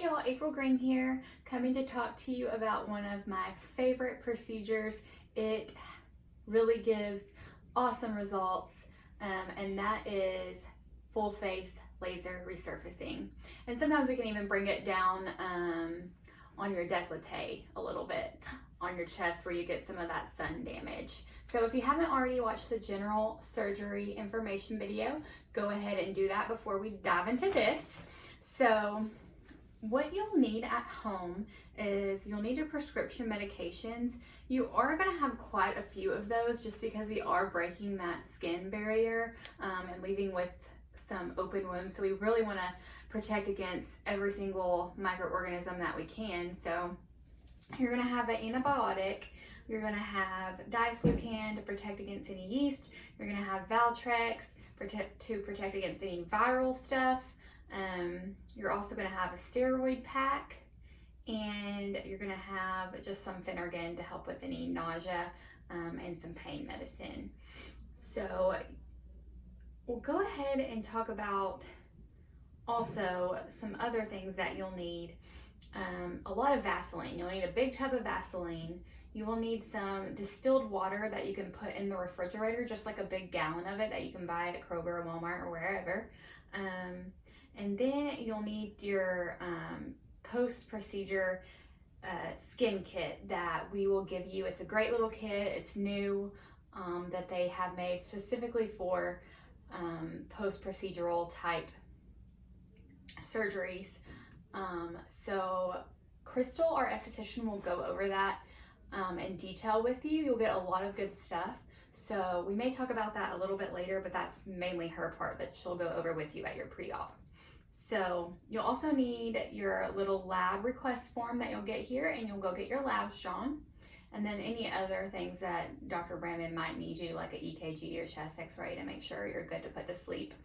y'all, April Green here, coming to talk to you about one of my favorite procedures. It really gives awesome results, and that is full face laser resurfacing. And sometimes we can even bring it down on your décolleté a little bit, on your chest where you get some of that sun damage. So if you haven't already watched the general surgery information video, go ahead and do that before we dive into this. So what you'll need at home is you'll need your prescription medications. You are going to have quite a few of those just because we are breaking that skin barrier and leaving with some open wounds. So we really want to protect against every single microorganism that we can. So you're going to have an antibiotic. You're going to have diflucan to protect against any yeast. You're going to have Valtrex to protect against any viral stuff. You're also going to have a steroid pack, and you're going to have just some Phenergan to help with any nausea and some pain medicine. So we'll go ahead and talk about also some other things that you'll need. A lot of Vaseline. You'll need a big tub of Vaseline. You will need some distilled water that you can put in the refrigerator, just like a big gallon of it that you can buy at Kroger or Walmart or wherever. And then you'll need your post-procedure skin kit that we will give you. It's a great little kit. It's new, that they have made specifically for post-procedural type surgeries. So Crystal, our esthetician, will go over that in detail with you. You'll get a lot of good stuff. So we may talk about that a little bit later, but that's mainly her part that she'll go over with you at your pre-op. So you'll also need your little lab request form that you'll get here, and you'll go get your labs drawn. And then any other things that Dr. Brandon might need you, like an EKG or chest x-ray, to make sure you're good to put to sleep.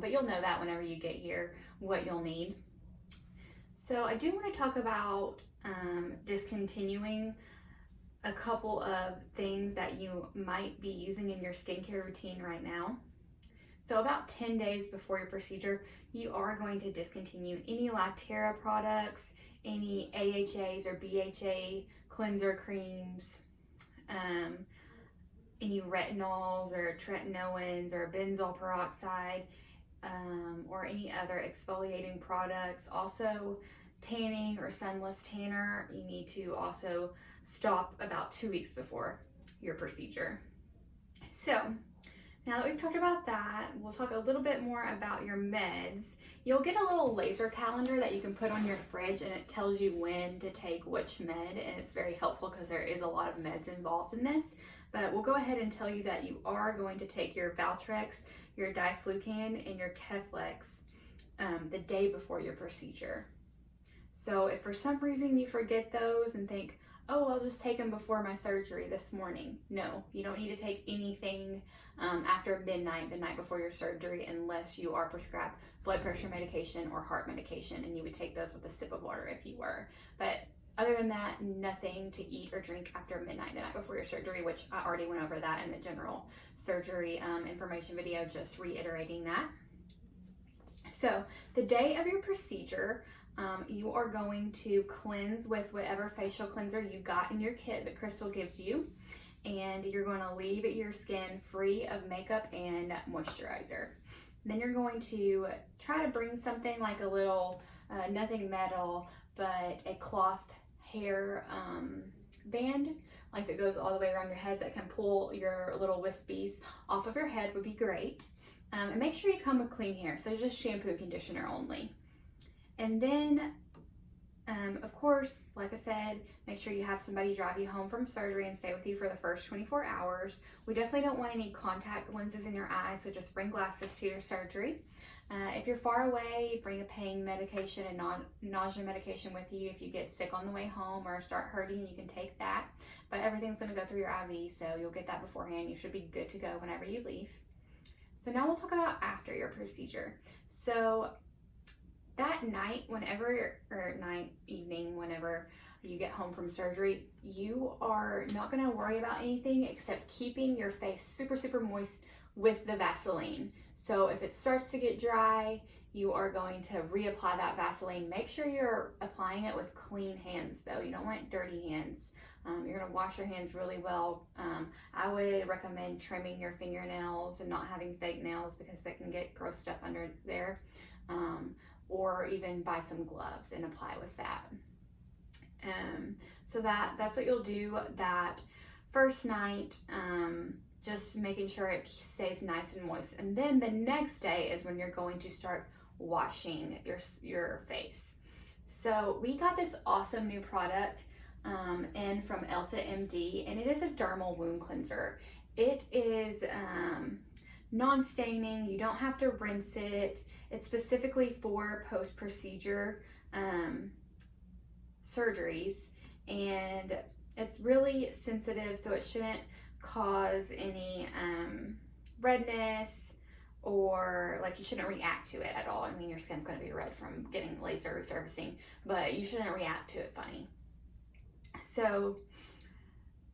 But you'll know that whenever you get here, what you'll need. So I do want to talk about discontinuing a couple of things that you might be using in your skincare routine right now. So about 10 days before your procedure, you are going to discontinue any Lactera products, any AHAs or BHA cleanser creams, any retinols or tretinoins or benzoyl peroxide, or any other exfoliating products. Also, tanning or sunless tanner, you need to also stop about 2 weeks before your procedure. So now that we've talked about that, we'll talk a little bit more about your meds. You'll get a little laser calendar that you can put on your fridge, and it tells you when to take which med, and it's very helpful because there is a lot of meds involved in this. But we'll go ahead and tell you that you are going to take your Valtrex, your diflucan, and your Keflex the day before your procedure. So if for some reason you forget those and think, oh, I'll just take them before my surgery this morning. No, you don't need to take anything after midnight, the night before your surgery, unless you are prescribed blood pressure medication or heart medication, and you would take those with a sip of water if you were. But other than that, nothing to eat or drink after midnight, the night before your surgery, which I already went over that in the general surgery information video, just reiterating that. So the day of your procedure, you are going to cleanse with whatever facial cleanser you got in your kit that Crystal gives you, and you're going to leave your skin free of makeup and moisturizer. Then you're going to try to bring something like a little, nothing metal, but a cloth hair band, like that goes all the way around your head, that can pull your little wispies off of your head would be great. And make sure you come with clean hair, so just shampoo, conditioner only. And then, of course, like I said, make sure you have somebody drive you home from surgery and stay with you for the first 24 hours. We definitely don't want any contact lenses in your eyes, so just bring glasses to your surgery. If you're far away, bring a pain medication and nausea medication with you. If you get sick on the way home or start hurting, you can take that. But everything's going to go through your IV, so you'll get that beforehand. You should be good to go whenever you leave. So now we'll talk about after your procedure. So that night, evening, whenever you get home from surgery, you are not going to worry about anything except keeping your face super, super moist with the Vaseline. So if it starts to get dry, you are going to reapply that Vaseline. Make sure you're applying it with clean hands though. You don't want dirty hands. You're gonna wash your hands really well. I would recommend trimming your fingernails and not having fake nails because they can get gross stuff under there. Or even buy some gloves and apply with that. So that's what you'll do that first night, just making sure it stays nice and moist. And then the next day is when you're going to start washing your face. So we got this awesome new product in from Elta MD, and it is a dermal wound cleanser. It is non-staining. You don't have to rinse it. It's specifically for post-procedure surgeries, and it's really sensitive, so it shouldn't cause any redness, or like you shouldn't react to it at all. I mean, your skin's going to be red from getting laser resurfacing, but you shouldn't react to it funny. So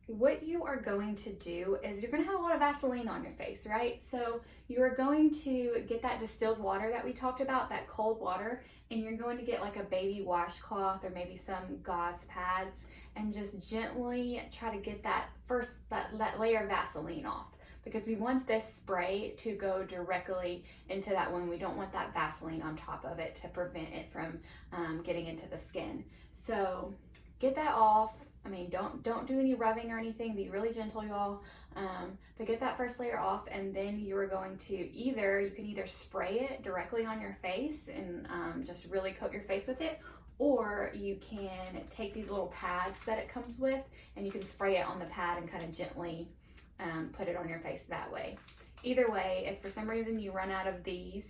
what you are going to do is you're going to have a lot of Vaseline on your face, right? So you're going to get that distilled water that we talked about, that cold water, and you're going to get like a baby washcloth or maybe some gauze pads and just gently try to get that layer of Vaseline off, because we want this spray to go directly into that wound. We don't want that Vaseline on top of it to prevent it from getting into the skin. So get that off. I mean, don't do any rubbing or anything. Be really gentle, y'all. But get that first layer off, and then you are going to you can either spray it directly on your face and just really coat your face with it, or you can take these little pads that it comes with and you can spray it on the pad and kind of gently put it on your face that way. Either way, if for some reason you run out of these,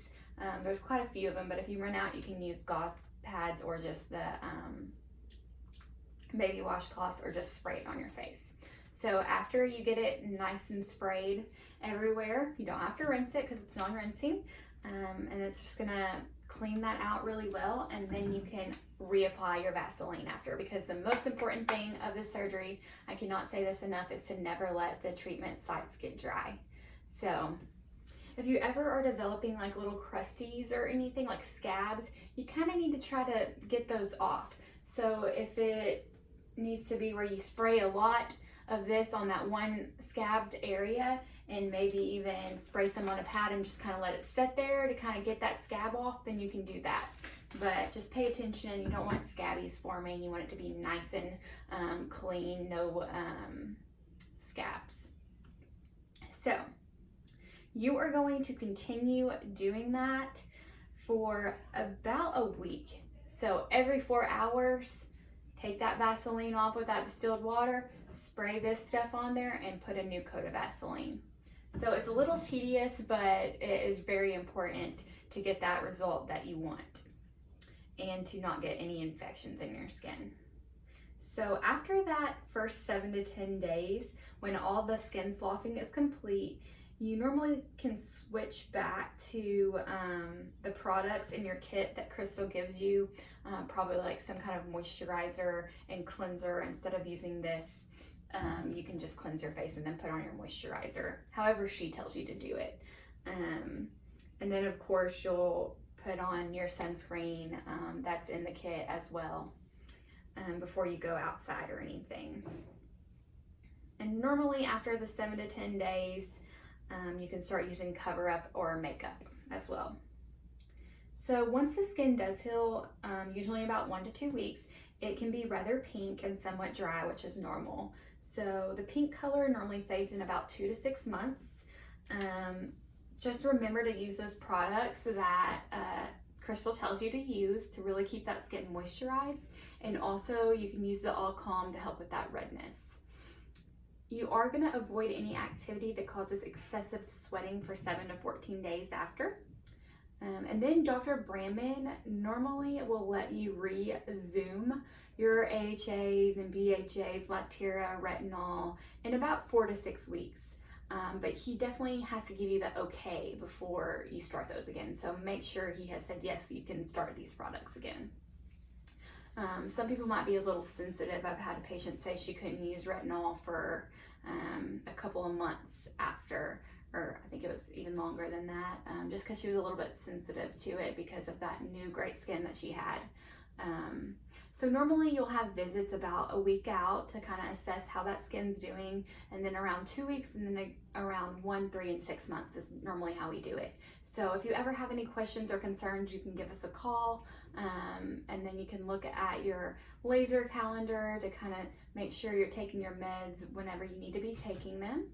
there's quite a few of them, but if you run out, you can use gauze pads or just the baby washcloths, or just spray it on your face. So after you get it nice and sprayed everywhere, you don't have to rinse it because it's non-rinsing, and it's just gonna clean that out really well, and then you can reapply your Vaseline after, because the most important thing of this surgery, I cannot say this enough, is to never let the treatment sites get dry. So if you ever are developing like little crusties or anything like scabs, you kind of need to try to get those off. So if it needs to be where you spray a lot of this on that one scabbed area, and maybe even spray some on a pad and just kind of let it sit there to kind of get that scab off, then you can do that. But just pay attention. You don't want scabies forming. You want it to be nice and clean, no scabs. So you are going to continue doing that for about a week. So every 4 hours, take that Vaseline off with that distilled water, spray this stuff on there, and put a new coat of Vaseline. So it's a little tedious, but it is very important to get that result that you want and to not get any infections in your skin. So after that first 7 to 10 days, when all the skin sloughing is complete, you normally can switch back to the products in your kit that Crystal gives you, probably like some kind of moisturizer and cleanser. Instead of using this, you can just cleanse your face and then put on your moisturizer, however she tells you to do it. And then of course you'll put on your sunscreen that's in the kit as well before you go outside or anything. And normally after the 7 to 10 days, you can start using cover up or makeup as well. So once the skin does heal, usually about 1 to 2 weeks, it can be rather pink and somewhat dry, which is normal. So the pink color normally fades in about 2 to 6 months. Just remember to use those products that Crystal tells you to use to really keep that skin moisturized. And also you can use the All Calm to help with that redness. You are going to avoid any activity that causes excessive sweating for 7 to 14 days after. And then Dr. Bramman normally will let you resume your AHAs and BHAs, Lactera, retinol, in about 4 to 6 weeks. But he definitely has to give you the okay before you start those again. So make sure he has said, yes, you can start these products again. Some people might be a little sensitive. I've had a patient say she couldn't use retinol for a couple of months after or I think it was even longer than that, just because she was a little bit sensitive to it because of that new great skin that she had. So normally you'll have visits about a week out to kind of assess how that skin's doing, and then around 2 weeks, and then around 1, 3, and 6 months is normally how we do it. So if you ever have any questions or concerns, you can give us a call, and then you can look at your laser calendar to kind of make sure you're taking your meds whenever you need to be taking them.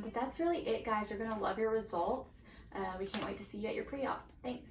But that's really it, guys. You're gonna love your results. We can't wait to see you at your pre-op. Thanks.